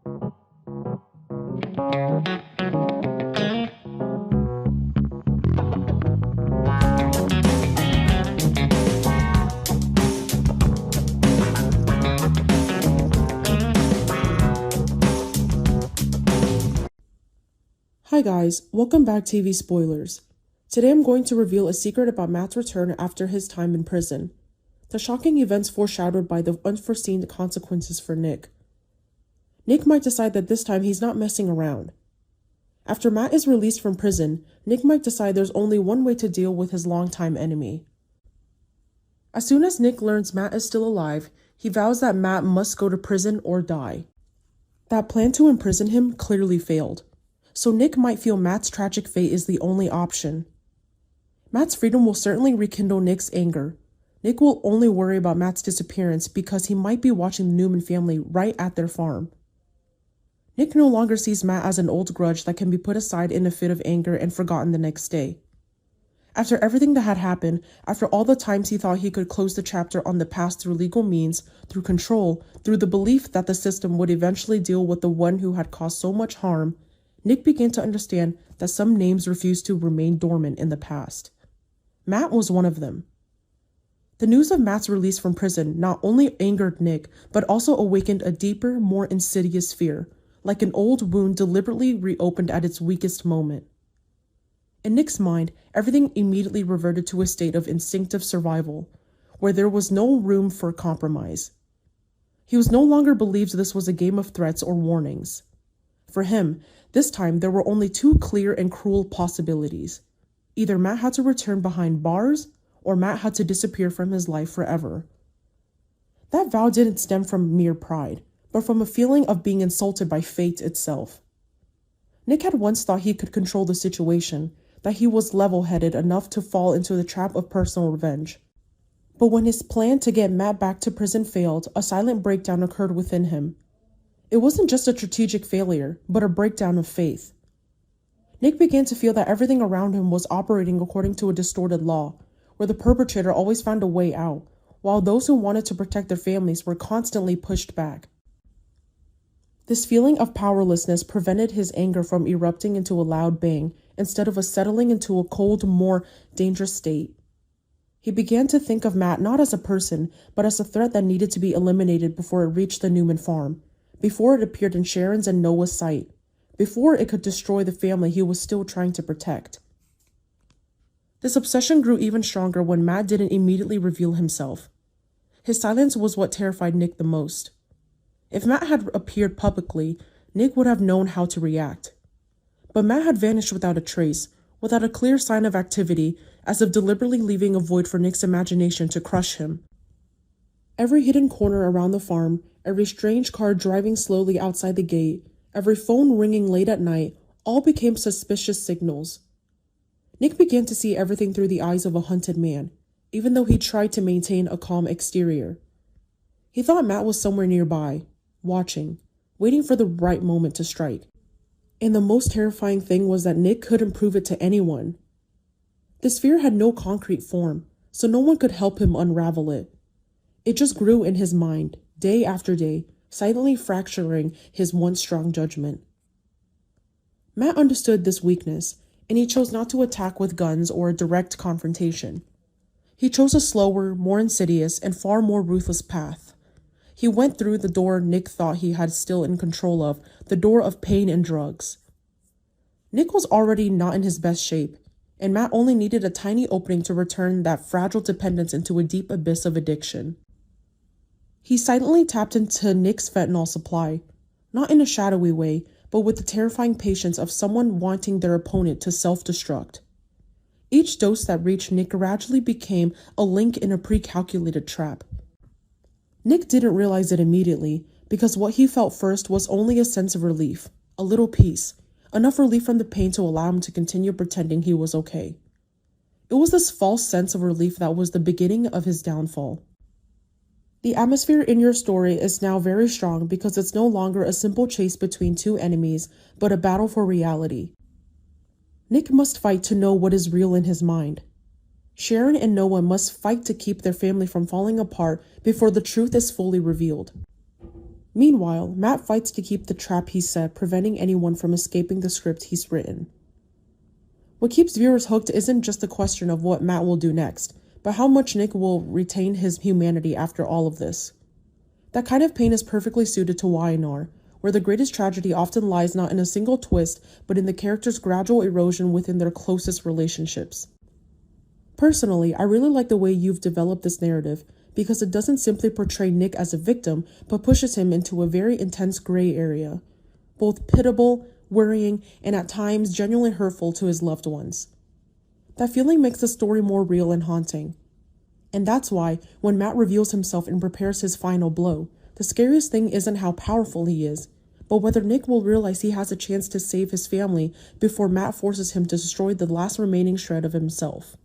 Hi guys, welcome back to TV Spoilers. Today I'm going to reveal a secret about Matt's return after his time in prison. The shocking events foreshadowed by the unforeseen consequences for Nick. Nick might decide that this time he's not messing around. After Matt is released from prison, Nick might decide there's only one way to deal with his longtime enemy. As soon as Nick learns Matt is still alive, he vows that Matt must go to prison or die. That plan to imprison him clearly failed, so Nick might feel Matt's tragic fate is the only option. Matt's freedom will certainly rekindle Nick's anger. Nick will only worry about Matt's disappearance because he might be watching the Newman family right at their farm. Nick no longer sees Matt as an old grudge that can be put aside in a fit of anger and forgotten the next day. After everything that had happened, after all the times he thought he could close the chapter on the past through legal means, through control, through the belief that the system would eventually deal with the one who had caused so much harm, Nick began to understand that some names refused to remain dormant in the past. Matt was one of them. The news of Matt's release from prison not only angered Nick, but also awakened a deeper, more insidious fear, like an old wound deliberately reopened at its weakest moment. In Nick's mind, everything immediately reverted to a state of instinctive survival, where there was no room for compromise. He was no longer believed this was a game of threats or warnings. For him, this time there were only two clear and cruel possibilities. Either Matt had to return behind bars, or Matt had to disappear from his life forever. That vow didn't stem from mere pride, but from a feeling of being insulted by fate itself. Nick had once thought he could control the situation, that he was level-headed enough to fall into the trap of personal revenge. But when his plan to get Matt back to prison failed, a silent breakdown occurred within him. It wasn't just a strategic failure, but a breakdown of faith. Nick began to feel that everything around him was operating according to a distorted law, where the perpetrator always found a way out, while those who wanted to protect their families were constantly pushed back. This feeling of powerlessness prevented his anger from erupting into a loud bang, instead of settling into a cold, more dangerous state. He began to think of Matt not as a person, but as a threat that needed to be eliminated before it reached the Newman farm, before it appeared in Sharon's and Noah's sight, before it could destroy the family he was still trying to protect. This obsession grew even stronger when Matt didn't immediately reveal himself. His silence was what terrified Nick the most. If Matt had appeared publicly, Nick would have known how to react. But Matt had vanished without a trace, without a clear sign of activity, as if deliberately leaving a void for Nick's imagination to crush him. Every hidden corner around the farm, every strange car driving slowly outside the gate, every phone ringing late at night, all became suspicious signals. Nick began to see everything through the eyes of a hunted man, even though he tried to maintain a calm exterior. He thought Matt was somewhere nearby, watching, waiting for the right moment to strike. And the most terrifying thing was that Nick couldn't prove it to anyone. This fear had no concrete form, so no one could help him unravel it. It just grew in his mind, day after day, silently fracturing his once strong judgment. Matt understood this weakness, and he chose not to attack with guns or a direct confrontation. He chose a slower, more insidious, and far more ruthless path. He went through the door Nick thought he had still in control of, the door of pain and drugs. Nick was already not in his best shape, and Matt only needed a tiny opening to return that fragile dependence into a deep abyss of addiction. He silently tapped into Nick's fentanyl supply, not in a shadowy way, but with the terrifying patience of someone wanting their opponent to self-destruct. Each dose that reached Nick gradually became a link in a pre-calculated trap. Nick didn't realize it immediately, because what he felt first was only a sense of relief, a little peace, enough relief from the pain to allow him to continue pretending he was okay. It was this false sense of relief that was the beginning of his downfall. The atmosphere in your story is now very strong because it's no longer a simple chase between two enemies, but a battle for reality. Nick must fight to know what is real in his mind. Sharon and Noah must fight to keep their family from falling apart before the truth is fully revealed. Meanwhile, Matt fights to keep the trap he set, preventing anyone from escaping the script he's written. What keeps viewers hooked isn't just the question of what Matt will do next, but how much Nick will retain his humanity after all of this. That kind of pain is perfectly suited to Y&R, where the greatest tragedy often lies not in a single twist, but in the characters' gradual erosion within their closest relationships. Personally, I really like the way you've developed this narrative, because it doesn't simply portray Nick as a victim, but pushes him into a very intense gray area, both pitiable, worrying, and at times genuinely hurtful to his loved ones. That feeling makes the story more real and haunting. And that's why, when Matt reveals himself and prepares his final blow, the scariest thing isn't how powerful he is, but whether Nick will realize he has a chance to save his family before Matt forces him to destroy the last remaining shred of himself.